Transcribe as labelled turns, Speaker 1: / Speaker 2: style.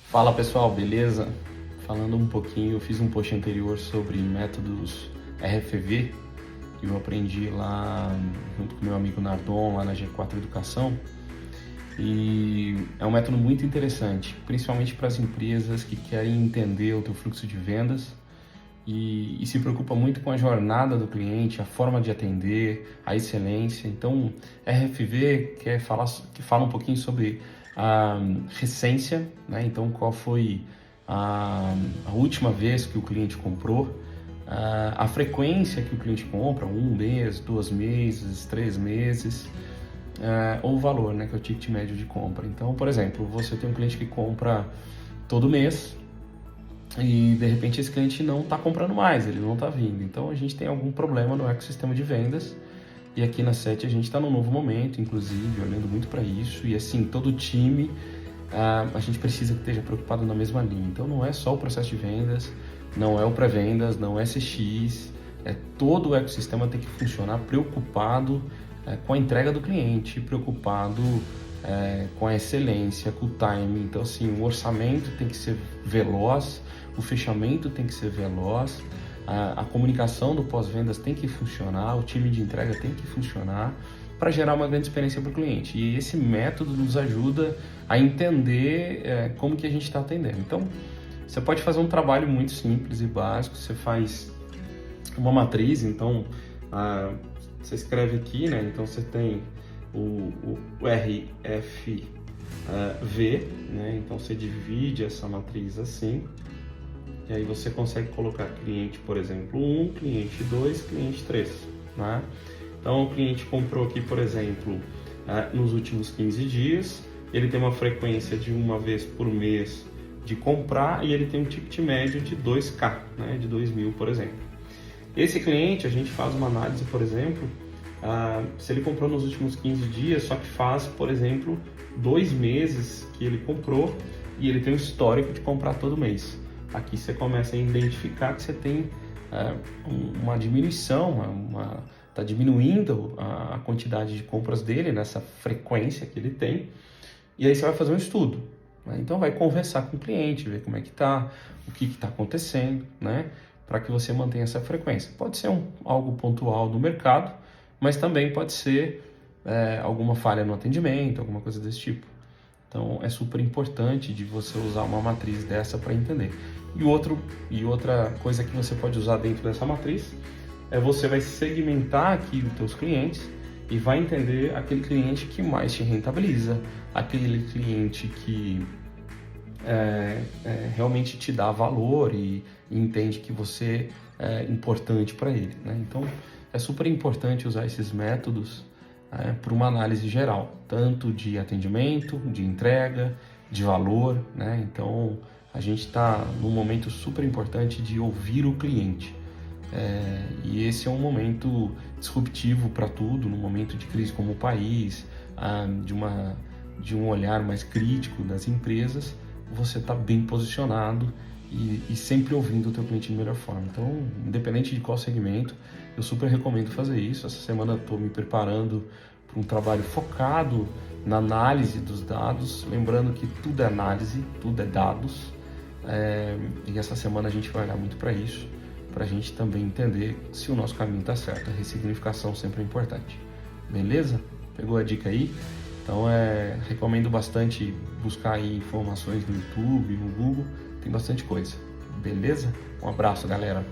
Speaker 1: Fala pessoal, beleza? Falando um pouquinho, eu fiz um post anterior sobre métodos RFV que eu aprendi lá junto com meu amigo Nardon, lá na G4 Educação. E é um método muito interessante, principalmente para as empresas que querem entender o teu fluxo de vendas e se preocupa muito com a jornada do cliente, a forma de atender, a excelência. Então, RFV que fala um pouquinho sobre a recência, né? Então, qual foi a última vez que o cliente comprou, a frequência que o cliente compra, 1 mês, 2 meses, 3 meses, ou o valor, né, que é o ticket médio de compra. Então, por exemplo, você tem um cliente que compra todo mês, e de repente esse cliente não está comprando mais, ele não está vindo. Então a gente tem algum problema no ecossistema de vendas. E aqui na SET a gente está num novo momento, inclusive, olhando muito para isso. E assim, todo time, a gente precisa que esteja preocupado na mesma linha. Então não é só o processo de vendas, não é o pré-vendas, não é CX, todo o ecossistema tem que funcionar preocupado com a entrega do cliente, preocupado com a excelência, com o timing. Então assim, o orçamento tem que ser veloz, o fechamento tem que ser veloz, a comunicação do pós-vendas tem que funcionar, o time de entrega tem que funcionar para gerar uma grande experiência para o cliente. E esse método nos ajuda a entender como que a gente está atendendo. Então, você pode fazer um trabalho muito simples e básico, você faz uma matriz. Então, você escreve aqui, né? Então você tem o RFV, né? Então você divide essa matriz assim, e aí você consegue colocar cliente, por exemplo, 1, cliente 2, cliente 3, né? Então o cliente comprou aqui, por exemplo, nos últimos 15 dias, ele tem uma frequência de 1 vez por mês de comprar e ele tem um ticket médio de 2K, né? De 2.000, por exemplo. Esse cliente, a gente faz uma análise, por exemplo, se ele comprou nos últimos 15 dias, só que faz, por exemplo, 2 meses que ele comprou e ele tem um histórico de comprar todo mês. Aqui você começa a identificar que você tem uma diminuição, está diminuindo a quantidade de compras dele nessa frequência que ele tem, e aí você vai fazer um estudo, né? Então vai conversar com o cliente, ver como é que está, o que está acontecendo, né? Para que você mantenha essa frequência. Pode ser algo pontual do mercado, mas também pode ser alguma falha no atendimento, alguma coisa desse tipo. Então é super importante de você usar uma matriz dessa para entender. E outra coisa que você pode usar dentro dessa matriz você vai segmentar aqui os teus clientes e vai entender aquele cliente que mais te rentabiliza, aquele cliente que realmente te dá valor e entende que você é importante para ele, né? Então é super importante usar esses métodos para uma análise geral, tanto de atendimento, de entrega, de valor, né? Então a gente está num momento super importante de ouvir o cliente, e esse é um momento disruptivo para tudo, num momento de crise como o país, de um olhar mais crítico das empresas. Você está bem posicionado e sempre ouvindo o teu cliente de melhor forma. Então, independente de qual segmento, eu super recomendo fazer isso. Essa semana estou me preparando para um trabalho focado na análise dos dados, lembrando que tudo é análise, tudo é dados, e essa semana a gente vai olhar muito para isso, para a gente também entender se o nosso caminho está certo. A ressignificação sempre é importante. Beleza? Pegou a dica aí? Então recomendo bastante buscar aí informações no YouTube, no Google, tem bastante coisa. Beleza? Um abraço, galera!